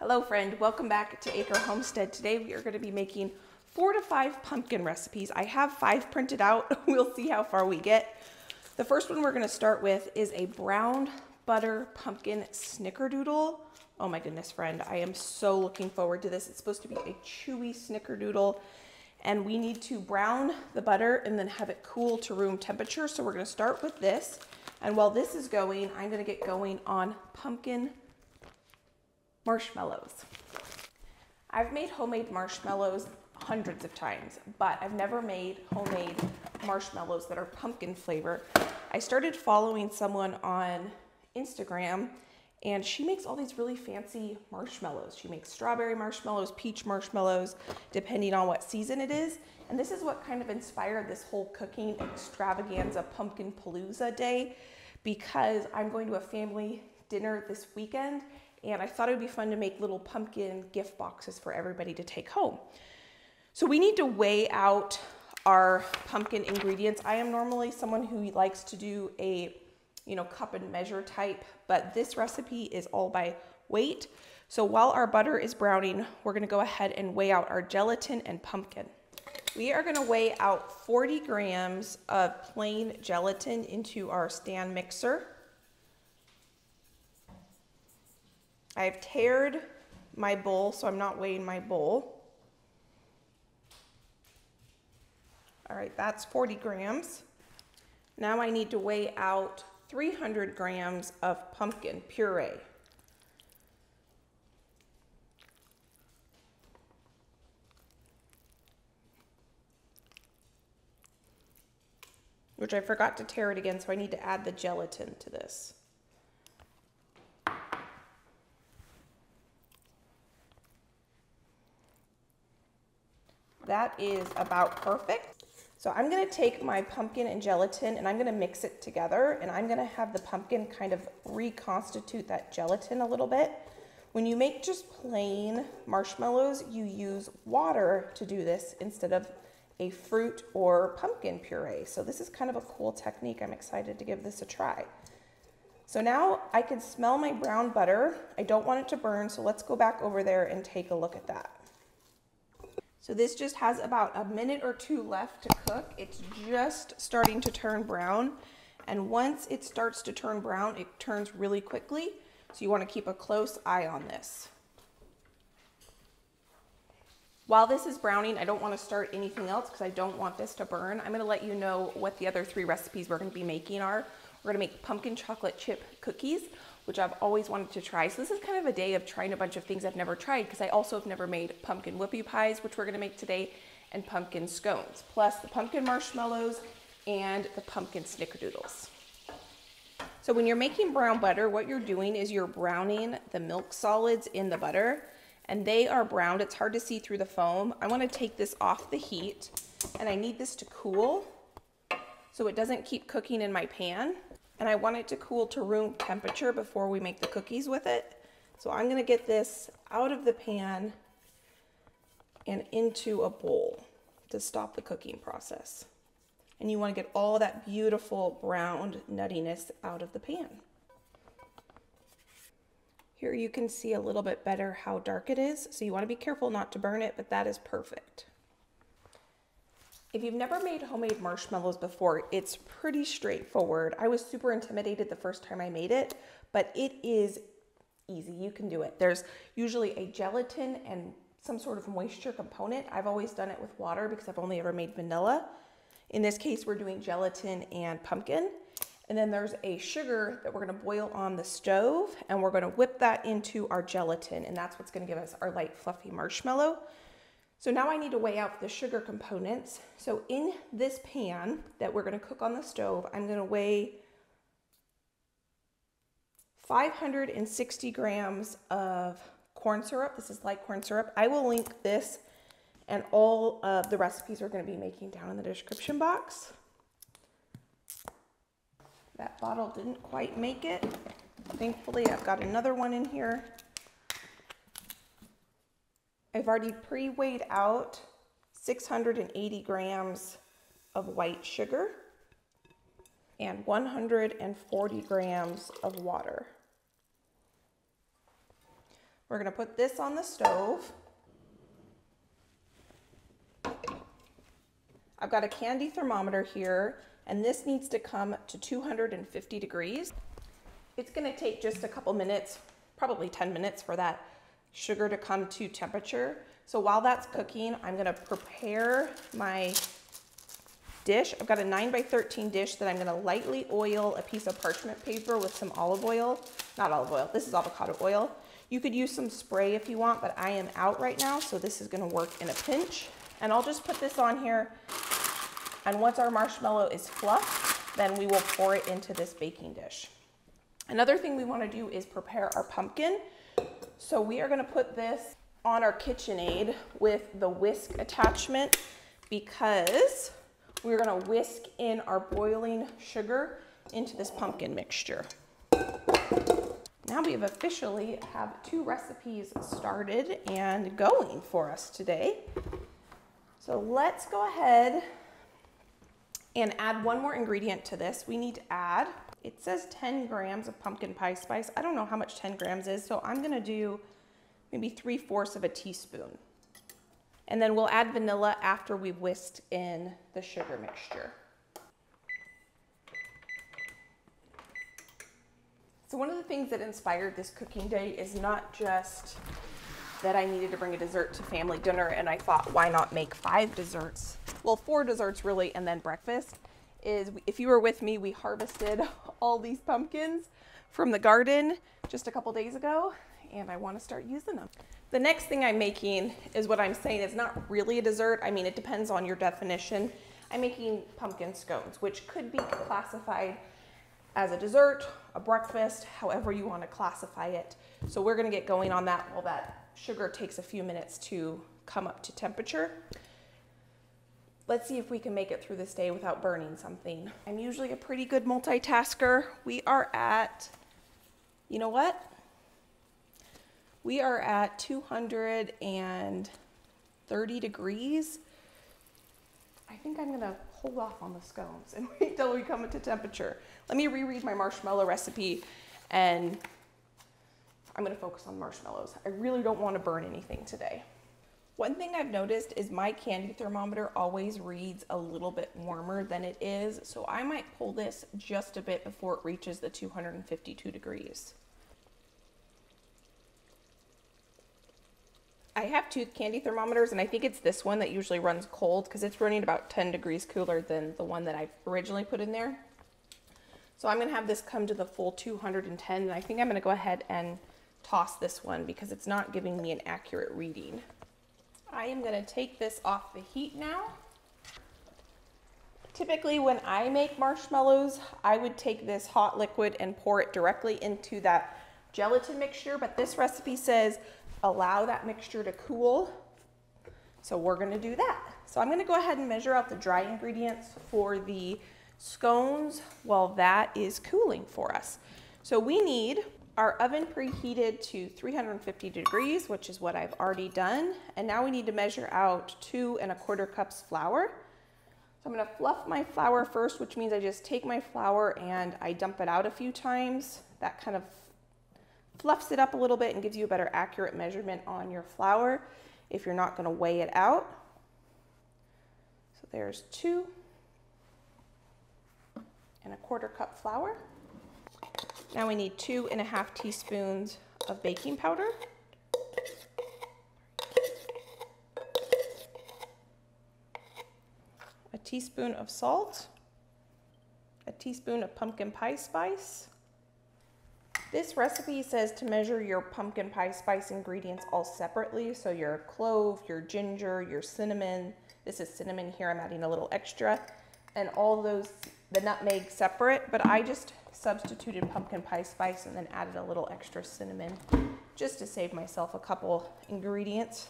Hello friend, welcome back to Acre Homestead. Today we are going to be making 4 to 5 pumpkin recipes. I have 5 printed out. We'll see how far we get. The first one we're going to start with is a brown butter pumpkin snickerdoodle. Oh my goodness friend, I am so looking forward to this. It's supposed to be a chewy snickerdoodle and we need to brown the butter and then have it cool to room temperature. So we're going to start with this, and while this is going, I'm going to get going on pumpkin marshmallows. I've made homemade marshmallows hundreds of times, but I've never made homemade marshmallows that are pumpkin flavor. I started following someone on Instagram and she makes all these really fancy marshmallows. She makes strawberry marshmallows, peach marshmallows, depending on what season it is. And this is what kind of inspired this whole cooking extravaganza pumpkin palooza day, because I'm going to a family dinner this weekend and I thought it would be fun to make little pumpkin gift boxes for everybody to take home. So we need to weigh out our pumpkin ingredients. I am normally someone who likes to do a cup and measure type, but this recipe is all by weight. So while our butter is browning, we're gonna go ahead and weigh out our gelatin and pumpkin. We are gonna weigh out 40 grams of plain gelatin into our stand mixer. I've tared my bowl, so I'm not weighing my bowl. All right, that's 40 grams. Now I need to weigh out 300 grams of pumpkin puree. Which I forgot to tare it again, so I need to add the gelatin to this. That is about perfect. So I'm gonna take my pumpkin and gelatin and I'm gonna mix it together, and I'm gonna have the pumpkin kind of reconstitute that gelatin a little bit. When you make just plain marshmallows, you use water to do this instead of a fruit or pumpkin puree. So this is kind of a cool technique. I'm excited to give this a try. So now I can smell my brown butter. I don't want it to burn, so let's go back over there and take a look at that. So this just has about a minute or two left to cook. It's just starting to turn brown. And once it starts to turn brown, it turns really quickly. So you want to keep a close eye on this. While this is browning, I don't want to start anything else because I don't want this to burn. I'm going to let you know what the other 3 recipes we're going to be making are. We're going to make pumpkin chocolate chip cookies, which I've always wanted to try. So this is kind of a day of trying a bunch of things I've never tried, because I also have never made pumpkin whoopie pies, which we're gonna make today, and pumpkin scones, plus the pumpkin marshmallows and the pumpkin snickerdoodles. So when you're making brown butter, what you're doing is you're browning the milk solids in the butter, and they are browned. It's hard to see through the foam. I wanna take this off the heat, and I need this to cool so it doesn't keep cooking in my pan. And I want it to cool to room temperature before we make the cookies with it. So I'm gonna get this out of the pan and into a bowl to stop the cooking process. And you wanna get all that beautiful browned nuttiness out of the pan. Here you can see a little bit better how dark it is. So you wanna be careful not to burn it, but that is perfect. If you've never made homemade marshmallows before, it's pretty straightforward. I was super intimidated the first time I made it, but it is easy. You can do it. There's usually a gelatin and some sort of moisture component. I've always done it with water because I've only ever made vanilla. In this case, we're doing gelatin and pumpkin. And then there's a sugar that we're gonna boil on the stove, and we're gonna whip that into our gelatin, and that's what's gonna give us our light fluffy marshmallow. So now I need to weigh out the sugar components. So in this pan that we're gonna cook on the stove, I'm gonna weigh 560 grams of corn syrup. This is light corn syrup. I will link this and all of the recipes we're gonna be making down in the description box. That bottle didn't quite make it. Thankfully, I've got another one in here. I've already pre-weighed out 680 grams of white sugar and 140 grams of water. We're gonna put this on the stove. I've got a candy thermometer here, and this needs to come to 250 degrees. It's gonna take just a couple minutes, probably 10 minutes for that sugar to come to temperature. So while that's cooking, I'm gonna prepare my dish. I've got a 9x13 dish that I'm gonna lightly oil a piece of parchment paper with some olive oil. Not olive oil, this is avocado oil. You could use some spray if you want, but I am out right now, so this is gonna work in a pinch. And I'll just put this on here, and once our marshmallow is fluffed, then we will pour it into this baking dish. Another thing we wanna do is prepare our pumpkin. So we are gonna put this on our KitchenAid with the whisk attachment because we're gonna whisk in our boiling sugar into this pumpkin mixture. Now we have officially have 2 recipes started and going for us today. So let's go ahead and add one more ingredient to this. We need to add, it says 10 grams of pumpkin pie spice. I don't know how much 10 grams is, so I'm gonna do maybe 3/4 of a teaspoon. And then we'll add vanilla after we've whisked in the sugar mixture. So one of the things that inspired this cooking day is not just that I needed to bring a dessert to family dinner, and I thought, why not make 5 desserts? Well, 4 desserts really, and then breakfast. Is if you were with me, we harvested all these pumpkins from the garden just a couple days ago, and I want to start using them. The next thing I'm making is what I'm saying is not really a dessert. I mean, it depends on your definition. I'm making pumpkin scones, which could be classified as a dessert, a breakfast, however you want to classify it. So we're going to get going on that while that sugar takes a few minutes to come up to temperature. Let's see if we can make it through this day without burning something. I'm usually a pretty good multitasker. We are at, you know what? We are at 230 degrees. I think I'm gonna hold off on the scones and wait till we come into temperature. Let me reread my marshmallow recipe, and I'm gonna focus on marshmallows. I really don't wanna burn anything today. One thing I've noticed is my candy thermometer always reads a little bit warmer than it is, so I might pull this just a bit before it reaches the 252 degrees. I have 2 candy thermometers, and I think it's this one that usually runs cold because it's running about 10 degrees cooler than the one that I originally put in there. So I'm gonna have this come to the full 210, and I think I'm gonna go ahead and toss this one because it's not giving me an accurate reading. I am gonna take this off the heat now. Typically when I make marshmallows, I would take this hot liquid and pour it directly into that gelatin mixture, but this recipe says allow that mixture to cool. So we're gonna do that. So I'm gonna go ahead and measure out the dry ingredients for the scones while that is cooling for us. So we need our oven preheated to 350 degrees, which is what I've already done. And now we need to measure out 2 1/4 cups flour. So I'm gonna fluff my flour first, which means I just take my flour and I dump it out a few times. That kind of fluffs it up a little bit and gives you a better accurate measurement on your flour if you're not gonna weigh it out. So there's 2 1/4 cup flour. Now we need 2 1/2 teaspoons of baking powder. A teaspoon of salt. A teaspoon of pumpkin pie spice. This recipe says to measure your pumpkin pie spice ingredients all separately. So your clove, your ginger, your cinnamon. This is cinnamon here, I'm adding a little extra. And all those, the nutmeg separate, but I just substituted pumpkin pie spice and then added a little extra cinnamon just to save myself a couple ingredients.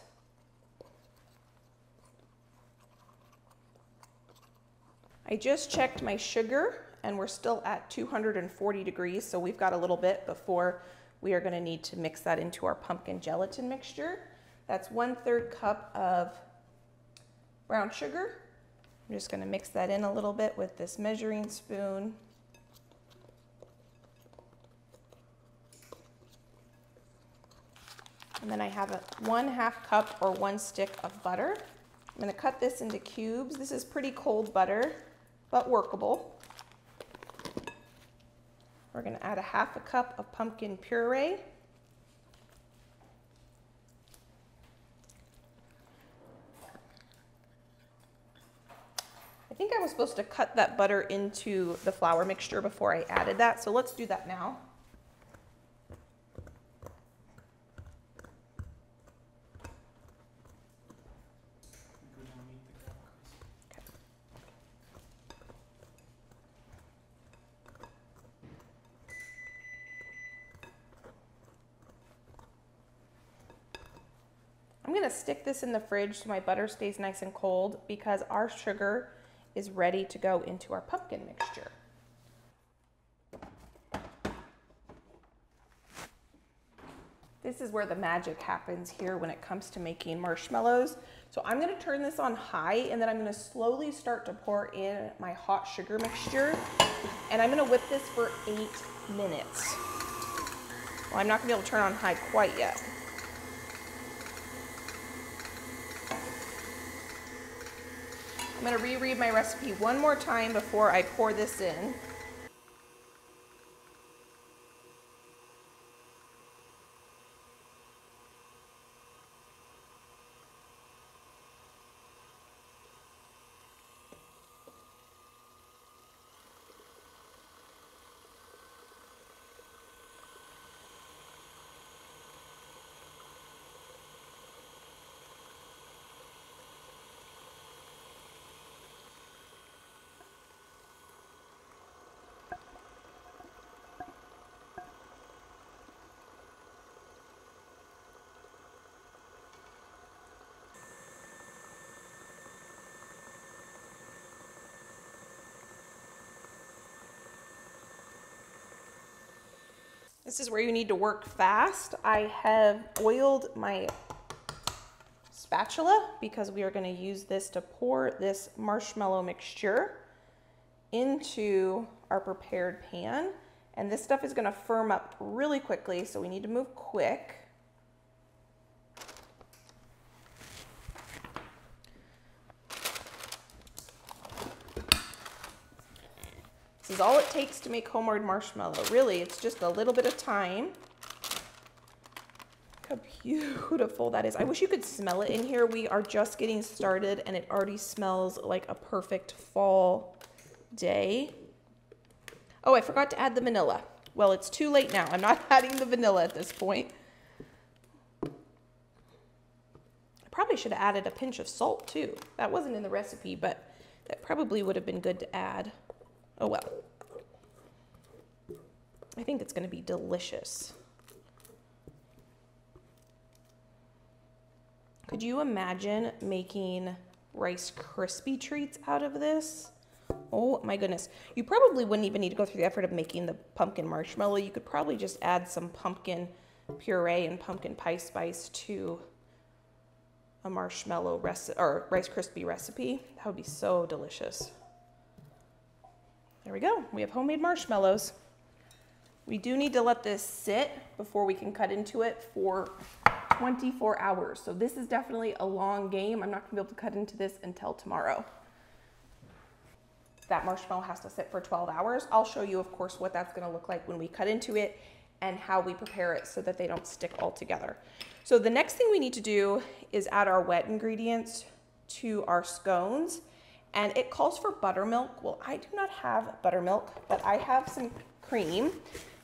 I just checked my sugar and we're still at 240 degrees, so we've got a little bit before we are going to need to mix that into our pumpkin gelatin mixture. That's 1/3 cup of brown sugar. I'm just going to mix that in a little bit with this measuring spoon. And then I have a 1/2 cup or 1 stick of butter. I'm gonna cut this into cubes. This is pretty cold butter, but workable. We're gonna add a 1/2 cup of pumpkin puree. I think I was supposed to cut that butter into the flour mixture before I added that, so let's do that now. I'm gonna stick this in the fridge so my butter stays nice and cold because our sugar is ready to go into our pumpkin mixture. This is where the magic happens here when it comes to making marshmallows. So I'm gonna turn this on high and then I'm gonna slowly start to pour in my hot sugar mixture. And I'm gonna whip this for 8 minutes. Well, I'm not gonna be able to turn on high quite yet. I'm gonna reread my recipe one more time before I pour this in. This is where you need to work fast. I have oiled my spatula because we are going to use this to pour this marshmallow mixture into our prepared pan. And this stuff is going to firm up really quickly, so we need to move quick. This is all it takes to make homemade marshmallow. Really, it's just a little bit of time. Look how beautiful that is. I wish you could smell it in here. We are just getting started and it already smells like a perfect fall day. Oh, I forgot to add the vanilla. Well, it's too late now. I'm not adding the vanilla at this point. I probably should have added a pinch of salt too. That wasn't in the recipe, but that probably would have been good to add. Oh well. I think it's going to be delicious. Could you imagine making Rice Krispie treats out of this? Oh my goodness. You probably wouldn't even need to go through the effort of making the pumpkin marshmallow. You could probably just add some pumpkin puree and pumpkin pie spice to a marshmallow recipe or Rice Krispie recipe. That would be so delicious. There we go. We have homemade marshmallows. We do need to let this sit before we can cut into it for 24 hours. So this is definitely a long game. I'm not gonna be able to cut into this until tomorrow. That marshmallow has to sit for 12 hours. I'll show you, of course, what that's gonna look like when we cut into it and how we prepare it so that they don't stick all together. So the next thing we need to do is add our wet ingredients to our scones. And it calls for buttermilk. Well, I do not have buttermilk, but I have some cream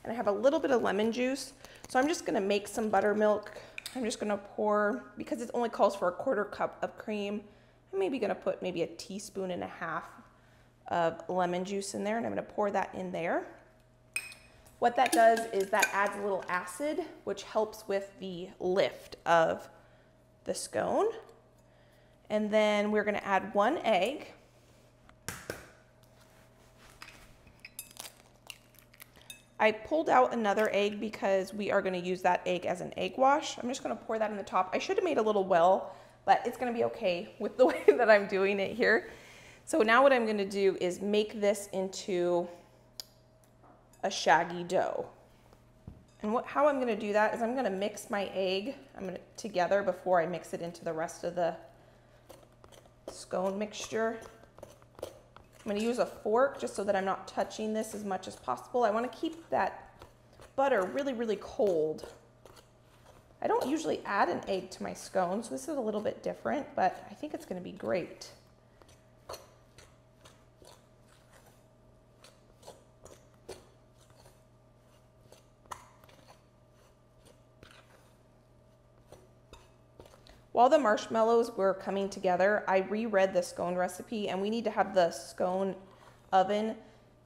and I have a little bit of lemon juice. So I'm just gonna make some buttermilk. I'm just gonna pour, because it only calls for a 1/4 cup of cream, I'm maybe gonna put maybe 1.5 teaspoons of lemon juice in there, and I'm gonna pour that in there. What that does is that adds a little acid, which helps with the lift of the scone. And then we're gonna add 1 egg. I pulled out another egg because we are gonna use that egg as an egg wash. I'm just gonna pour that in the top. I should have made a little well, but it's gonna be okay with the way that I'm doing it here. So now what I'm gonna do is make this into a shaggy dough. And how I'm gonna do that is I'm gonna mix my egg together before I mix it into the rest of the scone mixture. I'm gonna use a fork just so that I'm not touching this as much as possible. I wanna keep that butter really, really cold. I don't usually add an egg to my scones, so this is a little bit different, but I think it's gonna be great. While the marshmallows were coming together, I reread the scone recipe, and we need to have the scone oven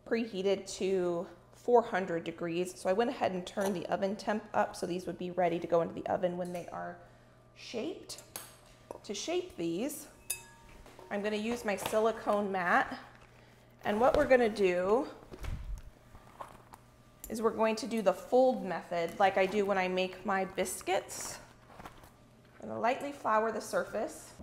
preheated to 400 degrees. So I went ahead and turned the oven temp up so these would be ready to go into the oven when they are shaped. To shape these, I'm going to use my silicone mat, and what we're going to do is we're going to do the fold method like I do when I make my biscuits. I'm going to lightly flour the surface.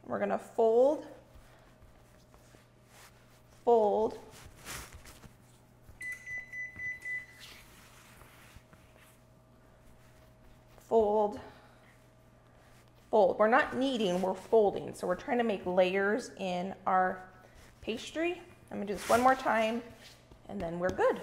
We're going to fold, fold, fold, fold. We're not kneading, we're folding. So we're trying to make layers in our pastry. I'm gonna do this one more time and then we're good.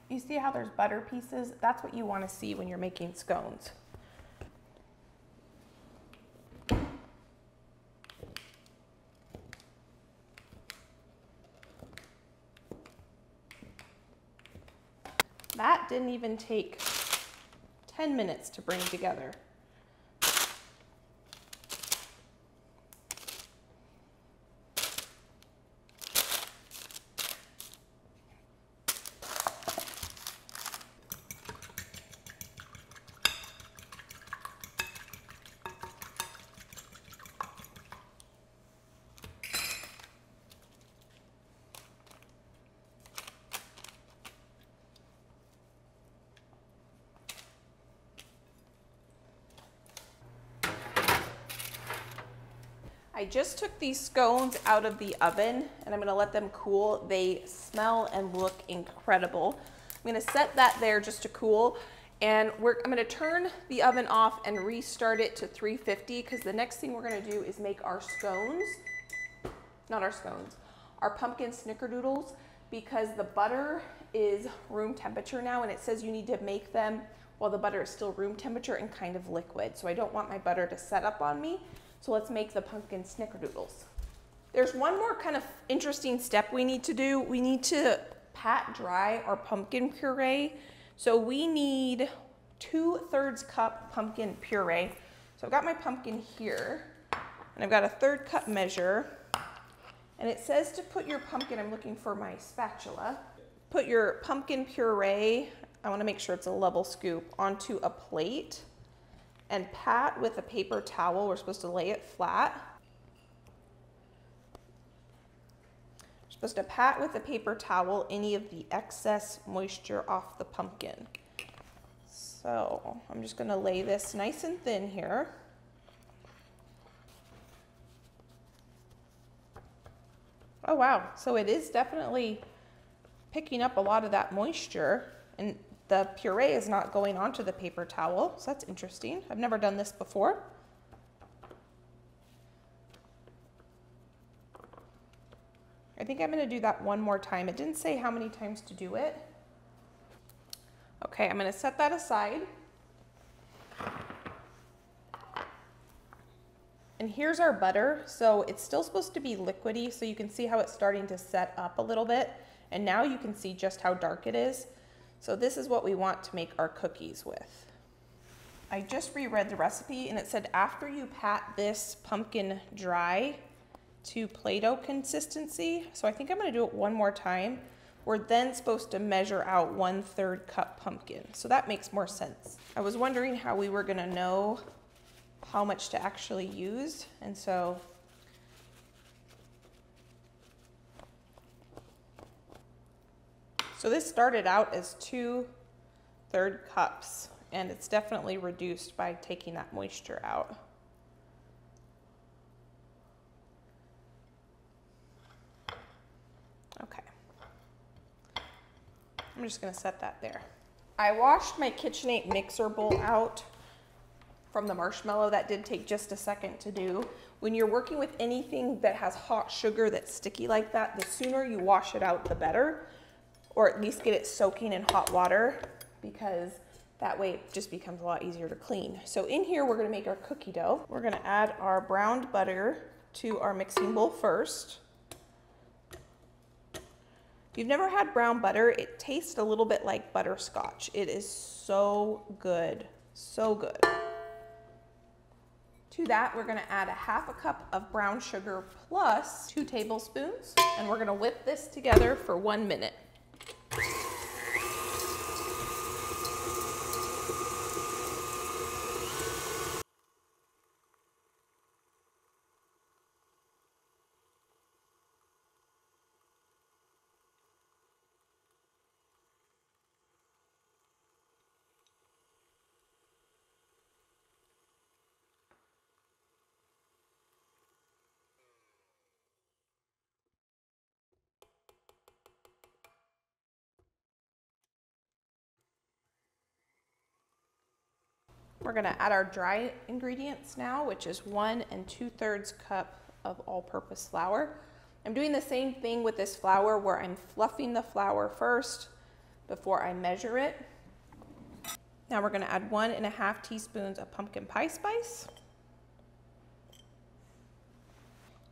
You see how there's butter pieces? That's what you want to see when you're making scones. That didn't even take 10 minutes to bring together. I just took these scones out of the oven and I'm gonna let them cool. They smell and look incredible. I'm gonna set that there just to cool, and I'm gonna turn the oven off and restart it to 350 because the next thing we're gonna do is make our scones, not our scones, our pumpkin snickerdoodles, because the butter is room temperature now and it says you need to make them while the butter is still room temperature and kind of liquid. So I don't want my butter to set up on me. So let's make the pumpkin snickerdoodles. There's one more kind of interesting step we need to do. We need to pat dry our pumpkin puree. So we need 2/3 cup pumpkin puree. So I've got my pumpkin here and I've got a 1/3 cup measure, and it says to put your pumpkin, I'm looking for my spatula, put your pumpkin puree, I want to make sure it's a level scoop, onto a plate and pat with a paper towel. We're supposed to lay it flat. We're supposed to pat with a paper towel any of the excess moisture off the pumpkin. So I'm just gonna lay this nice and thin here. Oh wow, so it is definitely picking up a lot of that moisture, and the puree is not going onto the paper towel, so that's interesting. I've never done this before. I think I'm gonna do that one more time. It didn't say how many times to do it. Okay, I'm gonna set that aside. And here's our butter. So it's still supposed to be liquidy, so you can see how it's starting to set up a little bit. And now you can see just how dark it is. So this is what we want to make our cookies with. I just reread the recipe and it said after you pat this pumpkin dry to Play-Doh consistency, so I think I'm gonna do it one more time. we're then supposed to measure out 1/3 cup pumpkin. So that makes more sense. I was wondering how we were gonna know how much to actually use, and so this started out as 2/3 cups, and it's definitely reduced by taking that moisture out. Okay. I'm just gonna set that there. I washed my KitchenAid mixer bowl out from the marshmallow. That did take just a second to do. When you're working with anything that has hot sugar that's sticky like that, the sooner you wash it out, the better, or at least get it soaking in hot water, because that way it just becomes a lot easier to clean. So in here, we're gonna make our cookie dough. We're gonna add our browned butter to our mixing bowl first. If you've never had brown butter, it tastes a little bit like butterscotch. It is so good, so good. To that, we're gonna add 1/2 cup of brown sugar plus 2 tablespoons, and we're gonna whip this together for 1 minute. We're gonna add our dry ingredients now, which is 1 2/3 cup of all-purpose flour. I'm doing the same thing with this flour where I'm fluffing the flour first before I measure it. Now we're gonna add 1 1/2 teaspoons of pumpkin pie spice.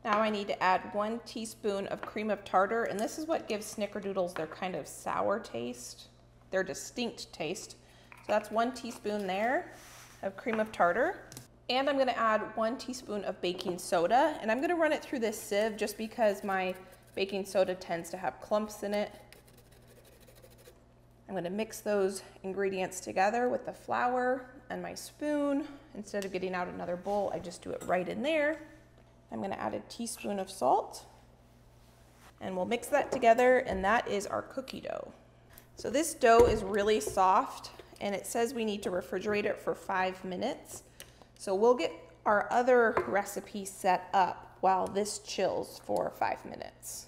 Now I need to add 1 teaspoon of cream of tartar, and this is what gives snickerdoodles their kind of sour taste, their distinct taste. So that's 1 teaspoon there of cream of tartar. And I'm gonna add 1 teaspoon of baking soda, and I'm gonna run it through this sieve just because my baking soda tends to have clumps in it. I'm gonna mix those ingredients together with the flour and my spoon. Instead of getting out another bowl, I just do it right in there. I'm gonna add a teaspoon of salt, and we'll mix that together, and that is our cookie dough. So this dough is really soft, and it says we need to refrigerate it for 5 minutes. So we'll get our other recipe set up while this chills for 5 minutes.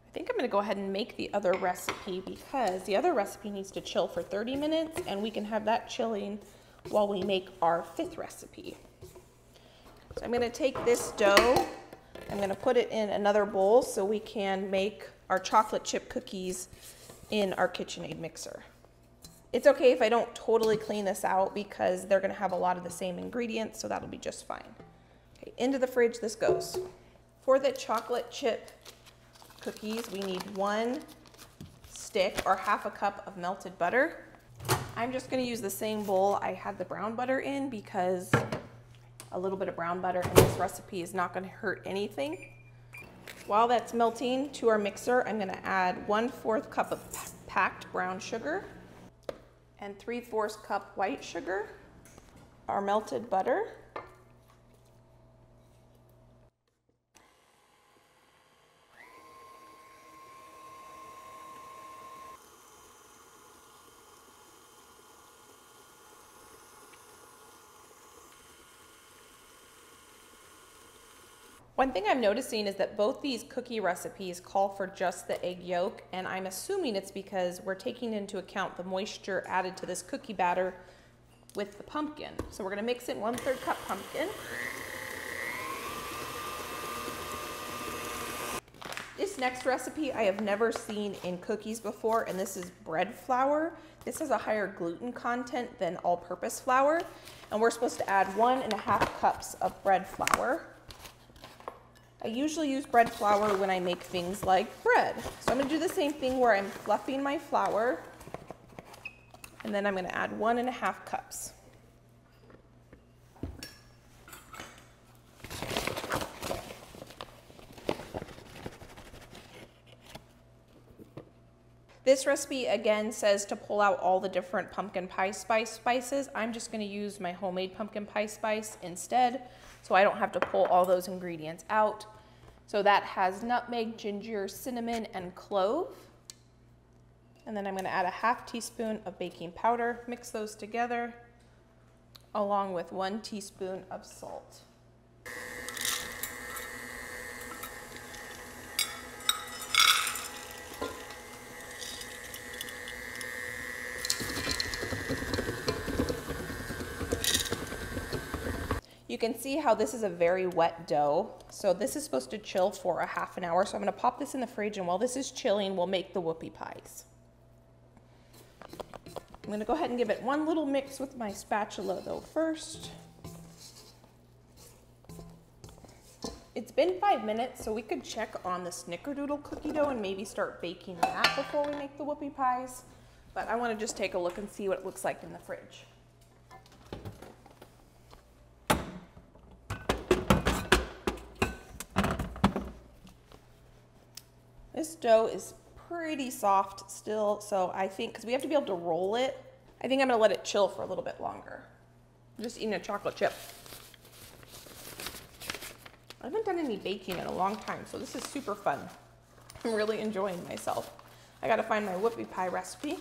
I think I'm gonna go ahead and make the other recipe because the other recipe needs to chill for 30 minutes, and we can have that chilling while we make our 5th recipe. So I'm gonna take this dough, I'm gonna put it in another bowl so we can make our chocolate chip cookies in our KitchenAid mixer. It's okay if I don't totally clean this out because they're gonna have a lot of the same ingredients, so that'll be just fine. Okay, into the fridge this goes. For the chocolate chip cookies, we need 1 stick or 1/2 cup of melted butter. I'm just gonna use the same bowl I had the brown butter in because a little bit of brown butter in this recipe is not gonna hurt anything. While that's melting to our mixer, I'm gonna add 1/4 cup of packed brown sugar and 3/4 cup white sugar, our melted butter, One thing I'm noticing is that both these cookie recipes call for just the egg yolk, and I'm assuming it's because we're taking into account the moisture added to this cookie batter with the pumpkin. So we're gonna mix in 1/3 cup pumpkin. This next recipe I have never seen in cookies before, and this is bread flour. This has a higher gluten content than all-purpose flour, and we're supposed to add 1 1/2 cups of bread flour. I usually use bread flour when I make things like bread. So I'm gonna do the same thing where I'm fluffing my flour, and then I'm gonna add 1 1/2 cups. This recipe again says to pull out all the different pumpkin pie spices. I'm just going to use my homemade pumpkin pie spice instead, so I don't have to pull all those ingredients out. So that has nutmeg, ginger, cinnamon, and clove. And then I'm going to add a ½ teaspoon of baking powder, mix those together, along with 1 teaspoon of salt. You can see how this is a very wet dough. So this is supposed to chill for a ½ hour. So I'm going to pop this in the fridge, and while this is chilling, we'll make the whoopie pies. I'm going to go ahead and give it one little mix with my spatula though first. It's been 5 minutes, so we could check on the snickerdoodle cookie dough and maybe start baking that before we make the whoopie pies. But I want to just take a look and see what it looks like in the fridge. This dough is pretty soft still, so I think, because we have to be able to roll it, I think I'm going to let it chill for a little bit longer. I'm just eating a chocolate chip. I haven't done any baking in a long time, so this is super fun. I'm really enjoying myself. I got to find my whoopie pie recipe.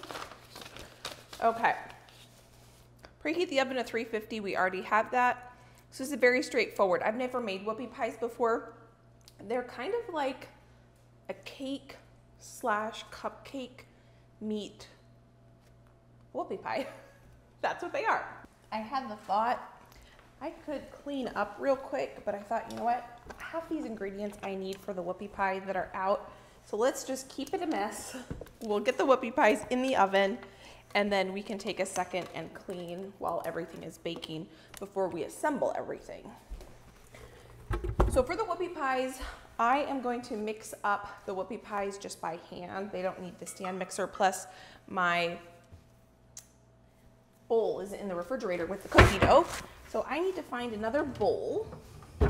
Okay. Preheat the oven to 350. We already have that. So this is very straightforward. I've never made whoopie pies before. They're kind of like a cake / cupcake meat whoopie pie. That's what they are. I had the thought I could clean up real quick, but I thought, you know what? I have these ingredients I need for the whoopie pie that are out. So let's just keep it a mess. We'll get the whoopie pies in the oven, and then we can take a second and clean while everything is baking before we assemble everything. So for the whoopie pies, I am going to mix up the whoopie pies just by hand. They don't need the stand mixer, plus my bowl is in the refrigerator with the cookie dough. So I need to find another bowl. I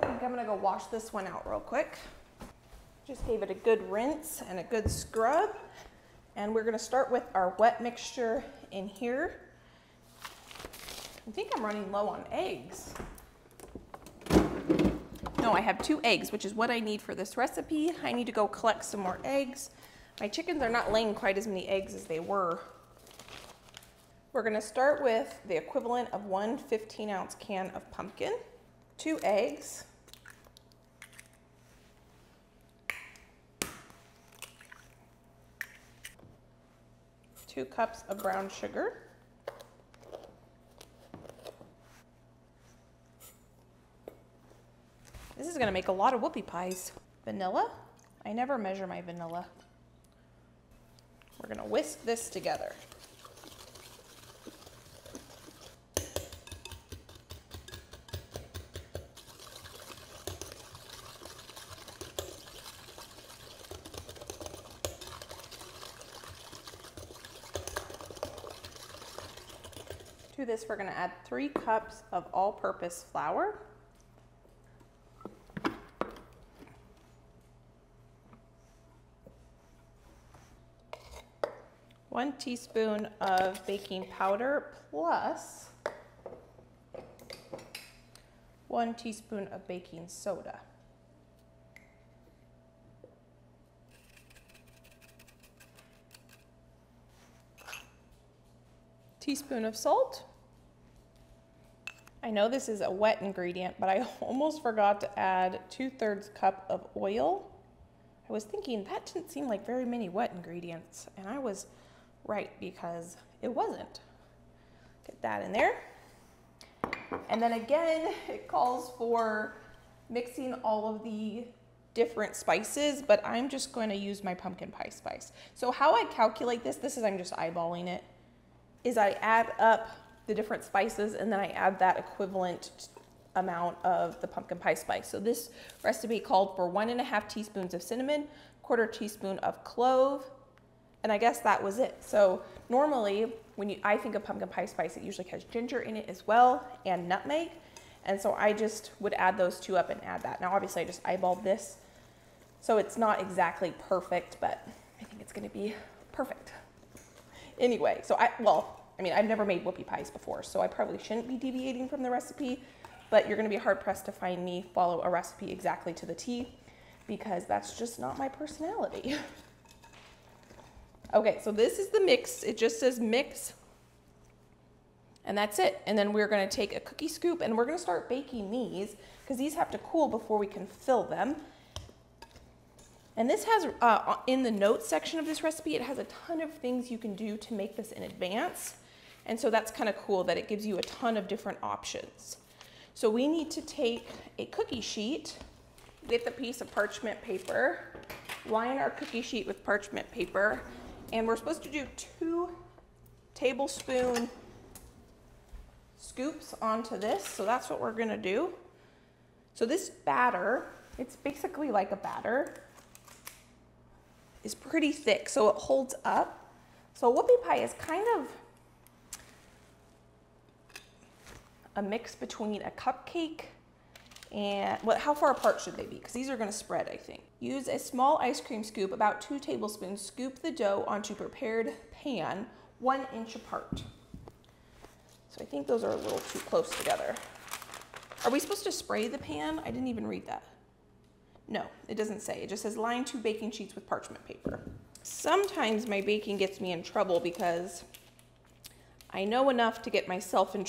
think I'm gonna go wash this one out real quick. Just gave it a good rinse and a good scrub. And we're gonna start with our wet mixture in here. I think I'm running low on eggs. No, I have 2 eggs, which is what I need for this recipe. I need to go collect some more eggs. My chickens are not laying quite as many eggs as they were. We're gonna start with the equivalent of 1 15-ounce can of pumpkin, 2 eggs, two cups of brown sugar, this is gonna make a lot of whoopie pies. Vanilla, I never measure my vanilla. We're gonna whisk this together. To this, we're gonna add 3 cups of all-purpose flour. 1 teaspoon of baking powder plus 1 teaspoon of baking soda. Teaspoon of salt. I know this is a wet ingredient, but I almost forgot to add 2/3 cup of oil. I was thinking that didn't seem like very many wet ingredients, and I was right because it wasn't. Get that in there. And then again, it calls for mixing all of the different spices, but I'm just going to use my pumpkin pie spice. So how I calculate this is I'm just eyeballing it, is I add up the different spices and then I add that equivalent amount of the pumpkin pie spice. So this recipe called for 1½ teaspoons of cinnamon, 1/4 teaspoon of clove, and I guess that was it. So normally when I think of pumpkin pie spice, it usually has ginger in it as well and nutmeg. And so I just would add those 2 up and add that. Now obviously I just eyeballed this, So it's not exactly perfect, but I think it's gonna be perfect. Anyway, so I've never made whoopie pies before, so I probably shouldn't be deviating from the recipe, but you're gonna be hard pressed to find me follow a recipe exactly to the T, because that's just not my personality. Okay, so this is the mix. It just says mix, and that's it. And then we're gonna take a cookie scoop and we're gonna start baking these, because these have to cool before we can fill them. And this has, in the notes section of this recipe, it has a ton of things you can do to make this in advance. And so that's kind of cool that it gives you a ton of different options. So we need to take a cookie sheet, get the piece of parchment paper, line our cookie sheet with parchment paper, and we're supposed to do 2 tablespoon scoops onto this. So that's what we're gonna do. So this batter, it's basically like a batter, is pretty thick, so it holds up. So whoopie pie is kind of a mix between a cupcake and, how far apart should they be? Because these are gonna spread, I think. Use a small ice cream scoop, about 2 tablespoons, scoop the dough onto prepared pan, 1 inch apart. So I think those are a little too close together. Are we supposed to spray the pan? I didn't even read that. No, it doesn't say. It just says line 2 baking sheets with parchment paper. Sometimes my baking gets me in trouble because I know enough to get myself in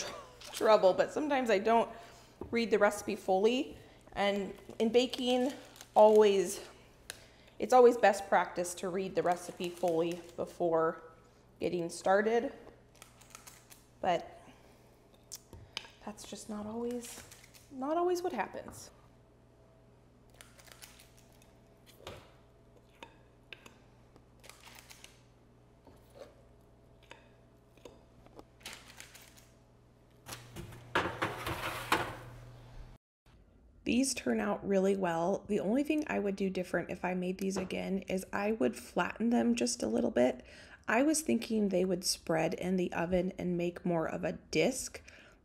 trouble, but sometimes I don't read the recipe fully. And in baking, it's always best practice to read the recipe fully before getting started. But that's just not always what happens. These turn out really well. The only thing I would do different if I made these again is I would flatten them just a little bit. I was thinking they would spread in the oven and make more of a disc,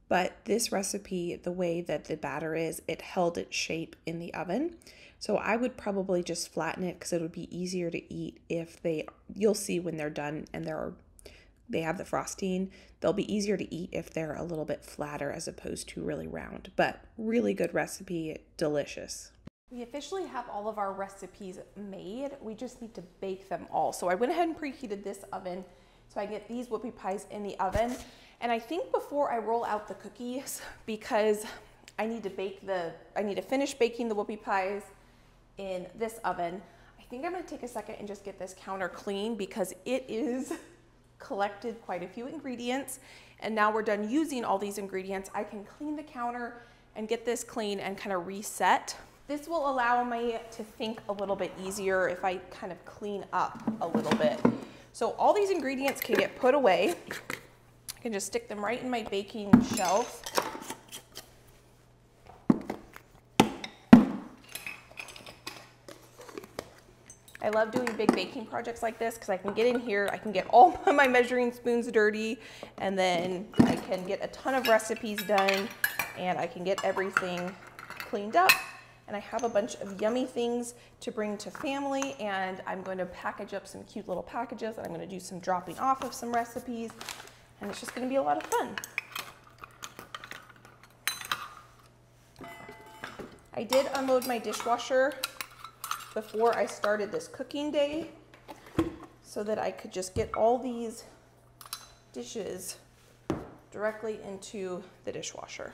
but this recipe, the way that the batter is, it held its shape in the oven. So I would probably just flatten it because it would be easier to eat if you'll see when they're done and they have the frosting, they'll be easier to eat if they're a little bit flatter as opposed to really round. But really good recipe, delicious. We officially have all of our recipes made. We just need to bake them all. So I went ahead and preheated this oven so I get these whoopie pies in the oven. And I think before I roll out the cookies, because I need to finish baking the whoopie pies in this oven, I think I'm gonna take a second and just get this counter clean because it is collected quite a few ingredients, and now we're done using all these ingredients. I can clean the counter and get this clean and kind of reset. This will allow me to think a little bit easier if I kind of clean up a little bit. So all these ingredients can get put away. I can just stick them right in my baking shelf. I love doing big baking projects like this because I can get in here, I can get all my measuring spoons dirty, and then I can get a ton of recipes done, and I can get everything cleaned up. And I have a bunch of yummy things to bring to family, and I'm going to package up some cute little packages, and I'm going to do some dropping off of some recipes, and it's just going to be a lot of fun. I did unload my dishwasher before I started this cooking day so that I could just get all these dishes directly into the dishwasher.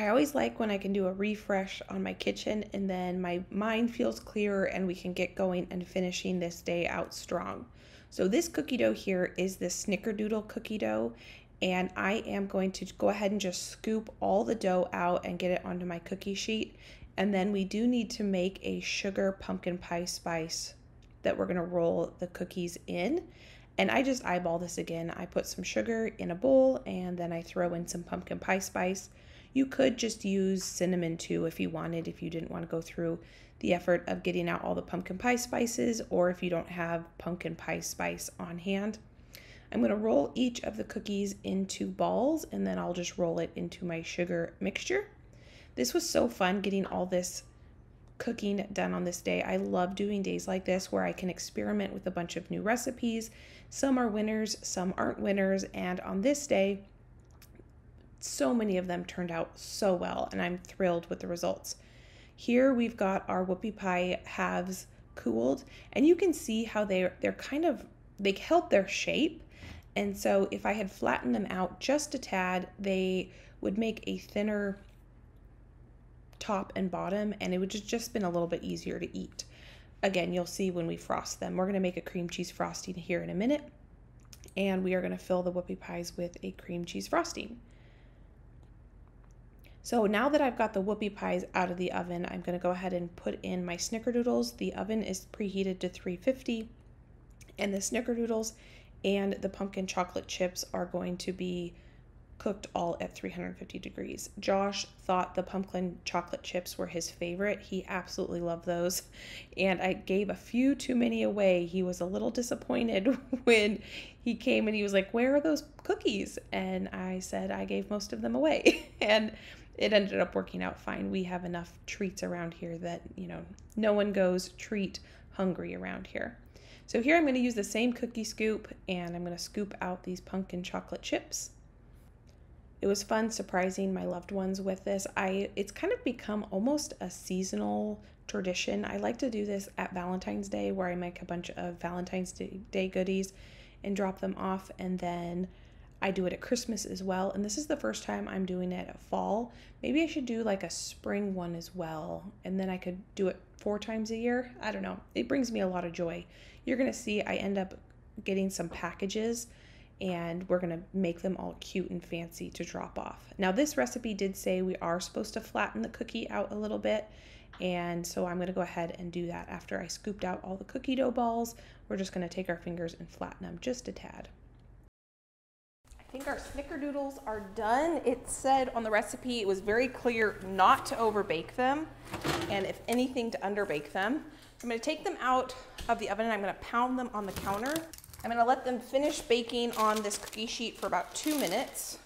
I always like when I can do a refresh on my kitchen and then my mind feels clearer and we can get going and finishing this day out strong. So this cookie dough here is the snickerdoodle cookie dough, and I am going to go ahead and just scoop all the dough out and get it onto my cookie sheet. And then we do need to make a sugar pumpkin pie spice that we're gonna roll the cookies in. And I just eyeball this again. I put some sugar in a bowl and then I throw in some pumpkin pie spice. You could just use cinnamon too if you wanted, if you didn't want to go through the effort of getting out all the pumpkin pie spices, or if you don't have pumpkin pie spice on hand. I'm going to roll each of the cookies into balls and then I'll just roll it into my sugar mixture. This was so fun getting all this cooking done on this day. I love doing days like this where I can experiment with a bunch of new recipes. Some are winners, some aren't winners, and on this day, so many of them turned out so well, and I'm thrilled with the results. Here we've got our whoopie pie halves cooled, and you can see how they held their shape. And so if I had flattened them out just a tad, they would make a thinner top and bottom, and it would just been a little bit easier to eat. Again, you'll see when we frost them. We're going to make a cream cheese frosting here in a minute, and we are going to fill the whoopie pies with a cream cheese frosting. So now that I've got the whoopie pies out of the oven, I'm going to go ahead and put in my snickerdoodles. The oven is preheated to 350, and the snickerdoodles and the pumpkin chocolate chips are going to be cooked all at 350 degrees. Josh thought the pumpkin chocolate chips were his favorite. He absolutely loved those, and I gave a few too many away. He was a little disappointed when he came and he was like, "Where are those cookies?" And I said I gave most of them away, and it ended up working out fine. We have enough treats around here that, no one goes treat hungry around here. So here I'm going to use the same cookie scoop, and I'm going to scoop out these pumpkin chocolate chips. It was fun surprising my loved ones with this. It's kind of become almost a seasonal tradition. I like to do this at Valentine's Day, where I make a bunch of Valentine's Day goodies and drop them off, and then I do it at Christmas as well, and this is the first time I'm doing it at fall. Maybe I should do like a spring one as well, and then I could do it 4 times a year. I don't know. It brings me a lot of joy. You're going to see I end up getting some packages, and we're going to make them all cute and fancy to drop off. Now, this recipe did say we are supposed to flatten the cookie out a little bit, and so I'm going to go ahead and do that. After I scooped out all the cookie dough balls, we're just going to take our fingers and flatten them just a tad. I think our snickerdoodles are done. It said on the recipe, it was very clear not to overbake them, and if anything, to underbake them. I'm going to take them out of the oven and I'm going to pound them on the counter. I'm going to let them finish baking on this cookie sheet for about 2 minutes.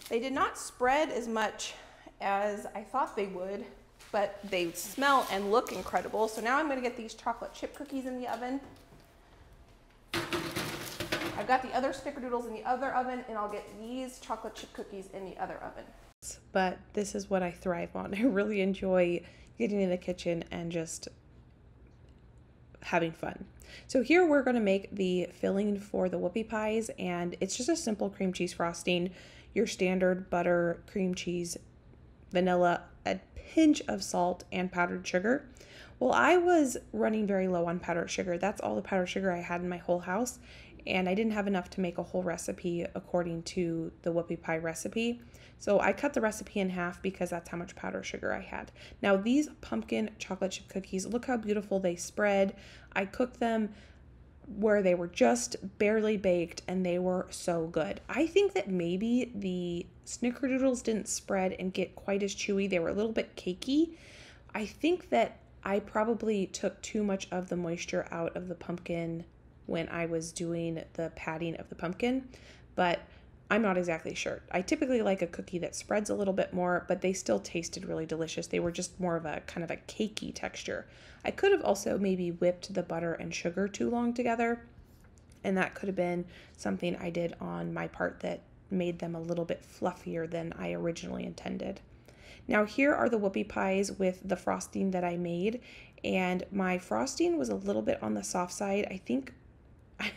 They did not spread as much as I thought they would, but they smell and look incredible. So now I'm going to get these chocolate chip cookies in the oven. I've got the other snickerdoodles in the other oven, and I'll get these chocolate chip cookies in the other oven. But this is what I thrive on. I really enjoy getting in the kitchen and just having fun. So here we're going to make the filling for the whoopie pies, and it's just a simple cream cheese frosting, your standard butter, cream cheese, vanilla, a pinch of salt, and powdered sugar. Well, I was running very low on powdered sugar. That's all the powdered sugar I had in my whole house, and I didn't have enough to make a whole recipe according to the whoopie pie recipe. So I cut the recipe in half because that's how much powdered sugar I had. Now these pumpkin chocolate chip cookies, look how beautiful they spread. I cooked them where they were just barely baked, and they were so good. I think that maybe the snickerdoodles didn't spread and get quite as chewy. They were a little bit cakey. I think that I probably took too much of the moisture out of the pumpkin when I was doing the patting of the pumpkin, but I'm not exactly sure. I typically like a cookie that spreads a little bit more, but they still tasted really delicious. They were just more of a kind of a cakey texture. I could have also maybe whipped the butter and sugar too long together, and that could have been something I did on my part that made them a little bit fluffier than I originally intended. Now here are the whoopie pies with the frosting that I made, and my frosting was a little bit on the soft side. I think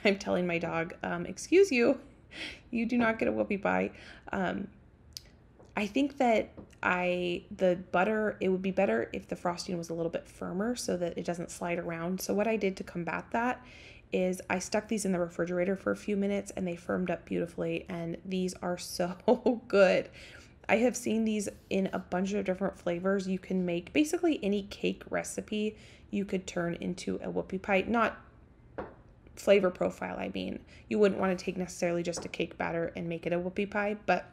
I'm telling my dog, excuse you, you do not get a whoopie pie. I think that the butter, it would be better if the frosting was a little bit firmer so that it doesn't slide around. So what I did to combat that is I stuck these in the refrigerator for a few minutes and they firmed up beautifully, and these are so good. I have seen these in a bunch of different flavors. You can make basically any cake recipe you could turn into a whoopie pie. Not flavor profile, I mean. You wouldn't want to take necessarily just a cake batter and make it a whoopie pie, but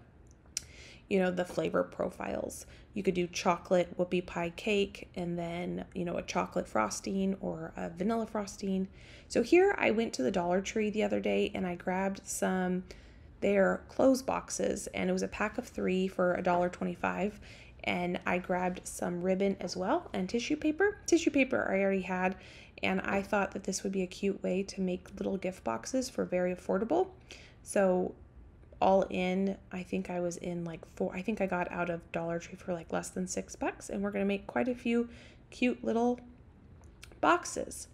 you know, the flavor profiles. You could do chocolate whoopie pie cake and then, you know, a chocolate frosting or a vanilla frosting. So here I went to the Dollar Tree the other day and I grabbed some their clothes boxes, and it was a pack of 3 for $1.25. And I grabbed some ribbon as well and tissue paper. Tissue paper I already had, and I thought that this would be a cute way to make little gift boxes for very affordable. So all in, I think I was in like I think I got out of Dollar Tree for like less than $6, and we're gonna make quite a few cute little boxes.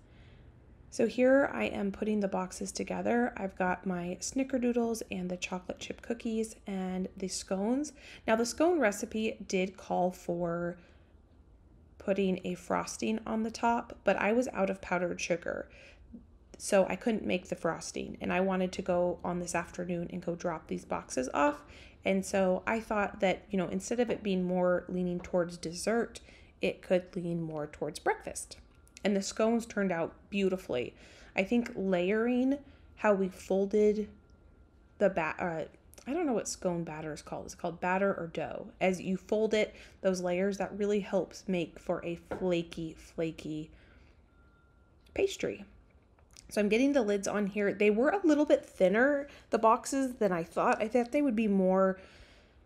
So here I am putting the boxes together. I've got my snickerdoodles and the chocolate chip cookies and the scones. Now the scone recipe did call for putting a frosting on the top, but I was out of powdered sugar, so I couldn't make the frosting, and I wanted to go on this afternoon and go drop these boxes off. And so I thought that, you know, instead of it being more leaning towards dessert, it could lean more towards breakfast. And the scones turned out beautifully. I think layering how we folded the I don't know what scone batter is called. Is it called batter or dough? As you fold it, those layers, that really helps make for a flaky pastry. So I'm getting the lids on here. They were a little bit thinner, the boxes, than I thought. I thought they would be more,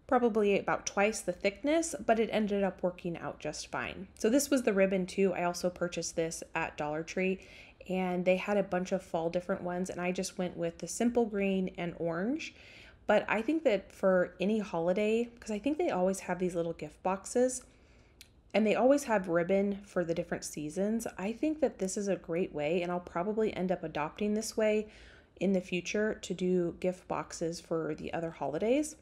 probably about twice the thickness, but it ended up working out just fine. So this was the ribbon too. I also purchased this at Dollar Tree, and they had a bunch of fall different ones, and I just went with the simple green and orange. But I think that for any holiday, because I think they always have these little gift boxes, and they always have ribbon for the different seasons, I think that this is a great way, and I'll probably end up adopting this way in the future to do gift boxes for the other holidays.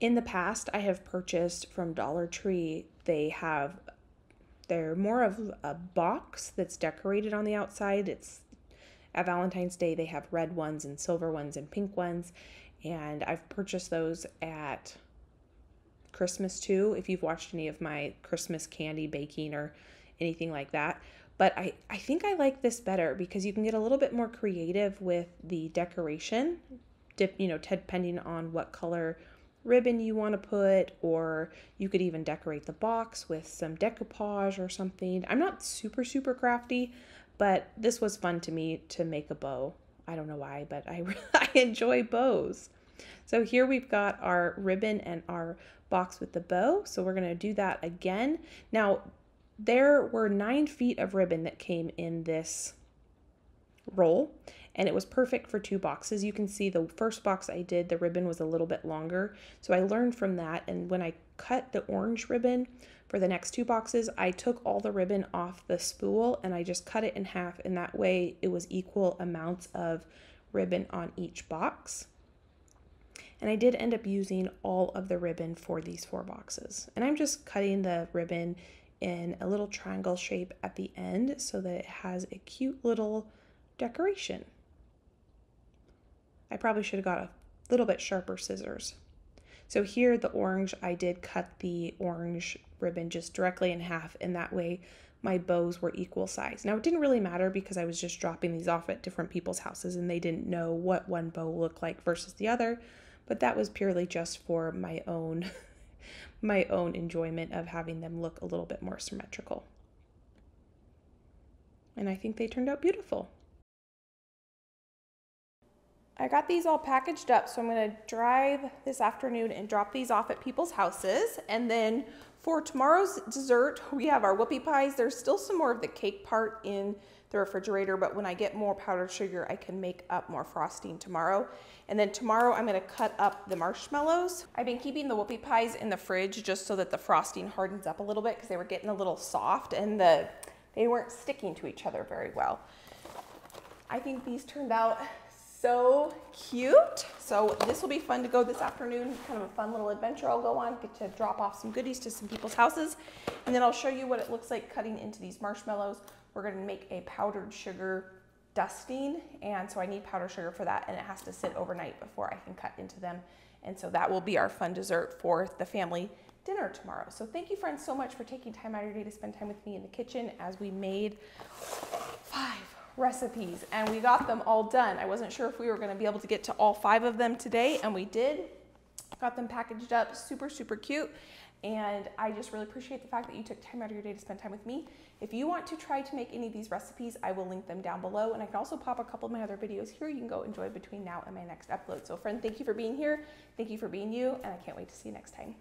In the past, I have purchased from Dollar Tree. They're more of a box that's decorated on the outside. It's at Valentine's Day, they have red ones and silver ones and pink ones, and I've purchased those at Christmas too, if you've watched any of my Christmas candy baking or anything like that. But I think I like this better because you can get a little bit more creative with the decoration, depending on what color ribbon you want to put, or you could even decorate the box with some decoupage or something. I'm not super crafty, but this was fun to me to make a bow. I don't know why, but I enjoy bows. So here we've got our ribbon and our box with the bow. So we're going to do that again. Now, there were 9 feet of ribbon that came in this roll, and it was perfect for 2 boxes. You can see the first box I did, the ribbon was a little bit longer. So I learned from that, and when I cut the orange ribbon for the next 2 boxes, I took all the ribbon off the spool and I just cut it in half, and that way it was equal amounts of ribbon on each box. And I did end up using all of the ribbon for these 4 boxes. And I'm just cutting the ribbon in a little triangle shape at the end so that it has a cute little decoration. I probably should have got a little bit sharper scissors. So here, the orange, I did cut the orange ribbon just directly in half, and that way my bows were equal size. Now, it didn't really matter because I was just dropping these off at different people's houses and they didn't know what one bow looked like versus the other, but that was purely just for my own enjoyment of having them look a little bit more symmetrical. And I think they turned out beautiful. I got these all packaged up, so I'm going to drive this afternoon and drop these off at people's houses. And then for tomorrow's dessert, we have our whoopie pies. There's still some more of the cake part in the refrigerator, but when I get more powdered sugar, I can make up more frosting tomorrow. And then tomorrow I'm going to cut up the marshmallows. I've been keeping the whoopie pies in the fridge just so that the frosting hardens up a little bit because they were getting a little soft and they weren't sticking to each other very well. I think these turned out so cute. So this will be fun to go this afternoon, kind of a fun little adventure I'll go on, get to drop off some goodies to some people's houses. And then I'll show you what it looks like cutting into these marshmallows. We're gonna make a powdered sugar dusting, and so I need powdered sugar for that, and it has to sit overnight before I can cut into them. And so that will be our fun dessert for the family dinner tomorrow. So thank you, friends, so much for taking time out of your day to spend time with me in the kitchen as we made 5 recipes, and we got them all done. I wasn't sure if we were going to be able to get to all 5 of them today, and we did. Got them packaged up, super, super cute. And I just really appreciate the fact that you took time out of your day to spend time with me. If you want to try to make any of these recipes, I will link them down below, and I can also pop a couple of my other videos here you can go enjoy between now and my next upload. So friend, thank you for being here. Thank you for being you, and I can't wait to see you next time.